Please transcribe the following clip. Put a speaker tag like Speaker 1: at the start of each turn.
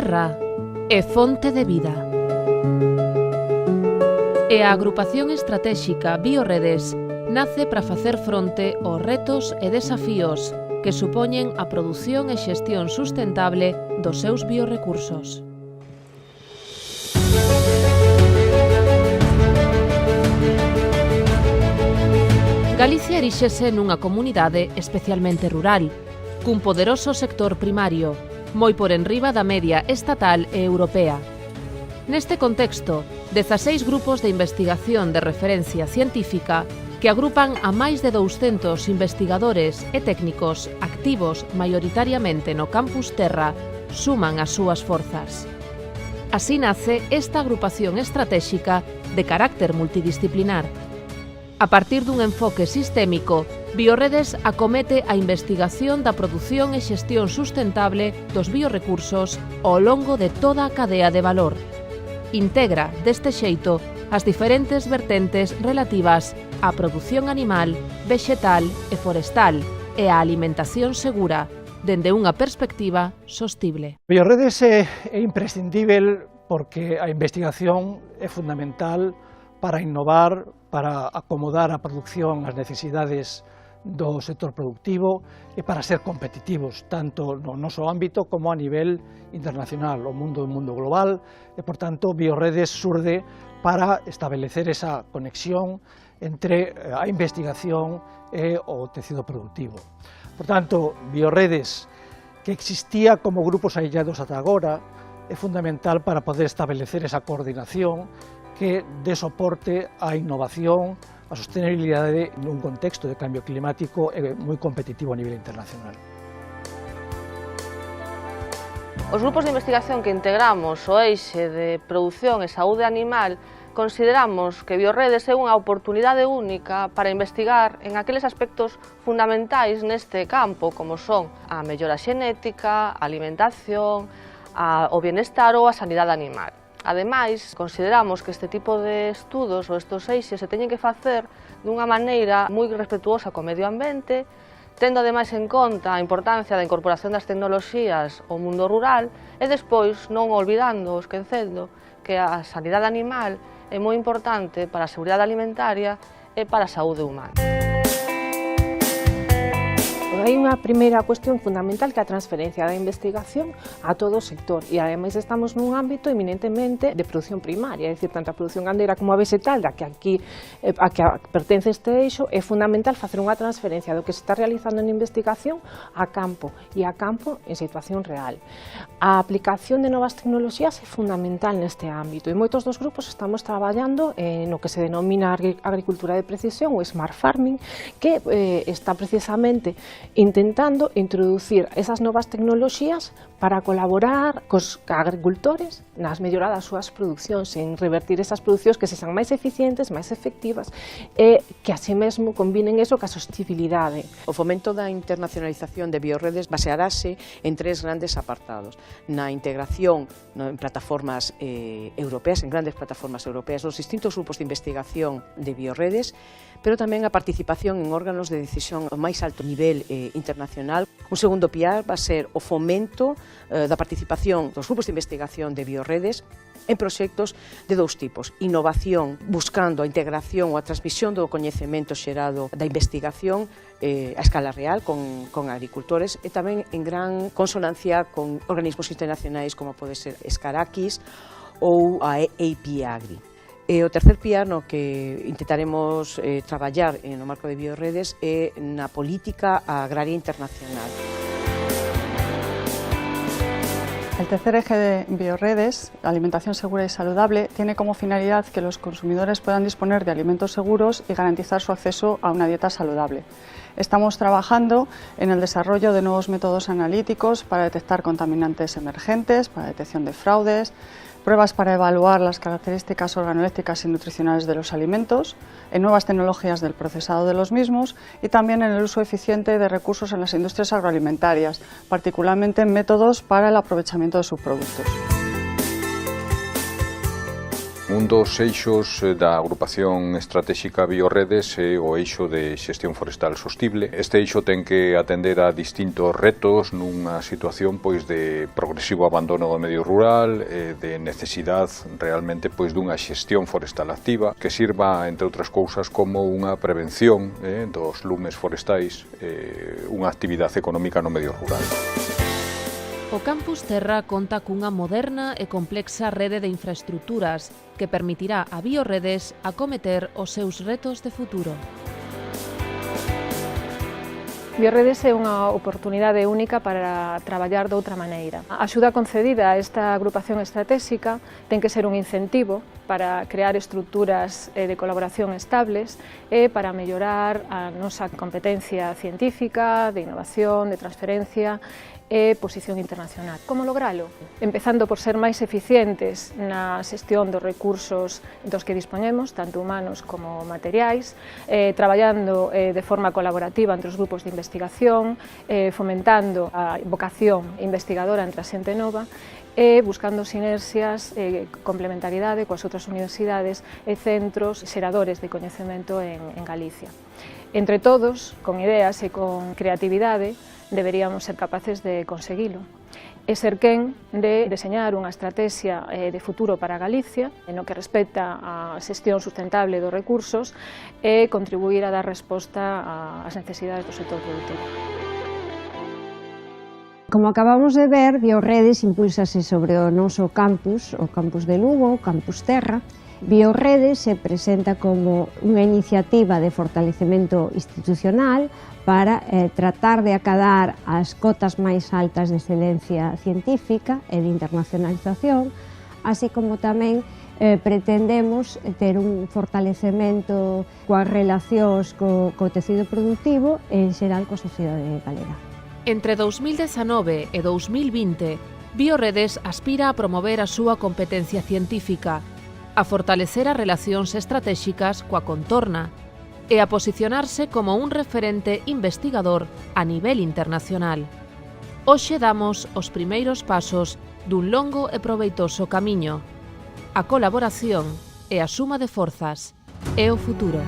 Speaker 1: terra é fonte de vida. E a agrupación estratéxica Bioredes nace para facer fronte aos retos e desafíos que supoñen a produción e xestión sustentable dos seus biorecursos. Galicia eríxese nunha comunidade especialmente rural, cun poderoso sector primario, moi por enriba da media estatal e europea. Neste contexto, 16 grupos de investigación de referencia científica que agrupan a máis de 200 investigadores e técnicos activos maioritariamente no campus Terra suman as súas forzas. Así nace esta agrupación estratéxica de carácter multidisciplinar. A partir dun enfoque sistémico, Bioredes acomete a investigación da produción e xestión sustentable dos biorecursos ao longo de toda a cadea de valor. Integra, deste xeito, as diferentes vertentes relativas á produción animal, vexetal e forestal e á alimentación segura, dende unha perspectiva sostible.
Speaker 2: Bioredes é imprescindível porque a investigación é fundamental para innovar, para acomodar a produción ás necesidades do sector productivo e para ser competitivos, tanto no noso ámbito como a nivel internacional, o mundo é un mundo global, e, por tanto, Bioredes surde para establecer esa conexión entre a investigación e o tecido productivo. Por tanto, Bioredes, que existía como grupos aillados ata agora, é fundamental para poder establecer esa coordinación que dé soporte á innovación, a sostenibilidade nun contexto de cambio climático moi competitivo a nivel internacional.
Speaker 3: Os grupos de investigación que integramos o eixe de produción e saúde animal consideramos que Bioredes é unha oportunidade única para investigar en aqueles aspectos fundamentais neste campo, como son a mellora xenética, a alimentación, o bienestar ou a sanidade animal. Ademais, consideramos que este tipo de estudos ou estes eixes se teñen que facer dunha maneira moi respetuosa co medio ambiente, tendo ademais en conta a importancia da incorporación das tecnoloxías ao mundo rural e despois non olvidando ou esquecendo que a sanidade animal é moi importante para a seguridade alimentaria e para a saúde humana.
Speaker 4: Hai unha primeira cuestión fundamental que é a transferencia da investigación a todo o sector e ademais estamos nun ámbito eminentemente de produción primaria, é dicir, tanto a produción gandeira como a vegetal da que aquí a que pertence este eixo, é fundamental facer unha transferencia do que se está realizando en investigación a campo e a campo en situación real. A aplicación de novas tecnoloxías é fundamental neste ámbito e moitos dos grupos estamos traballando no que se denomina agricultura de precisión ou smart farming, que está precisamente intentando introducir esas novas tecnoloxías para colaborar cos agricultores nas melloras das súas producións, en revertir esas producións que sexan máis eficientes, máis efectivas e que así mesmo combinen eso ca sostibilidade.
Speaker 5: O fomento da internacionalización de Bioredes basearase en tres grandes apartados: na integración en plataformas europeas, en grandes plataformas europeas, os distintos grupos de investigación de Bioredes, pero tamén a participación en órganos de decisión ao máis alto nivel internacional. Un segundo piar va a ser o fomento da participación dos grupos de investigación de Bioredes en proxectos de dous tipos: innovación, buscando a integración ou a transmisión do coñecemento xerado da investigación a escala real con agricultores, e tamén en gran consonancia con organismos internacionais como pode ser Escarakis ou a AP Agri. E o tercer piar no que intentaremos traballar no marco de Bioredes é na política agraria internacional.
Speaker 6: El tercer eje de Bioredes, la alimentación segura y saludable, tiene como finalidad que los consumidores puedan disponer de alimentos seguros y garantizar su acceso a una dieta saludable. Estamos trabajando en el desarrollo de nuevos métodos analíticos para detectar contaminantes emergentes, para detección de fraudes, pruebas para evaluar las características organolépticas y nutricionales de los alimentos, en nuevas tecnologías del procesado de los mismos y también en el uso eficiente de recursos en las industrias agroalimentarias, particularmente en métodos para el aprovechamiento de subproductos.
Speaker 7: Un dos eixos da agrupación estratégica Biorredes é o eixo de xestión forestal sostible. Este eixo ten que atender a distintos retos nunha situación pois de progresivo abandono do medio rural, de necesidade realmente pois dunha xestión forestal activa que sirva, entre outras cousas, como unha prevención dos lumes forestais, unha actividade económica no medio rural.
Speaker 1: O Campus Terra conta cunha moderna e complexa rede de infraestructuras que permitirá a Biorredes acometer os seus retos de futuro.
Speaker 4: Biorredes é unha oportunidade única para traballar de outra maneira. A axuda concedida a esta agrupación estratégica ten que ser un incentivo para crear estruturas de colaboración estables e para mellorar a nosa competencia científica, de innovación, de transferencia e posición internacional. Como logralo? Empezando por ser máis eficientes na xestión dos recursos dos que dispoñemos, tanto humanos como materiais, traballando de forma colaborativa entre os grupos de investigación, fomentando a vocación investigadora entre a xente nova e buscando sinerxias e complementariedade coas outras universidades e centros xeradores de coñecemento en Galicia. Entre todos, con ideas e con creatividade, deberíamos ser capaces de conseguilo e ser quen de deseñar unha estrategia de futuro para Galicia no que respecta á xestión sustentable dos recursos e contribuir a dar resposta ás necesidades do sector productivo.
Speaker 8: Como acabamos de ver, Biorredes impúlsase sobre o noso campus, o campus de Lugo, o Campus Terra. Biorredes se presenta como unha iniciativa de fortalecemento institucional para tratar de acadar as cotas máis altas de excelencia científica e de internacionalización, así como tamén pretendemos ter un fortalecemento coas relacións co tecido productivo e en xeral coa sociedade galega.
Speaker 1: Entre 2019 e 2020, Biorredes aspira a promover a súa competencia científica, a fortalecer as relacións estratégicas coa contorna e a posicionarse como un referente investigador a nivel internacional. Hoxe damos os primeiros pasos dun longo e proveitoso camiño. A colaboración e a suma de forzas é o futuro.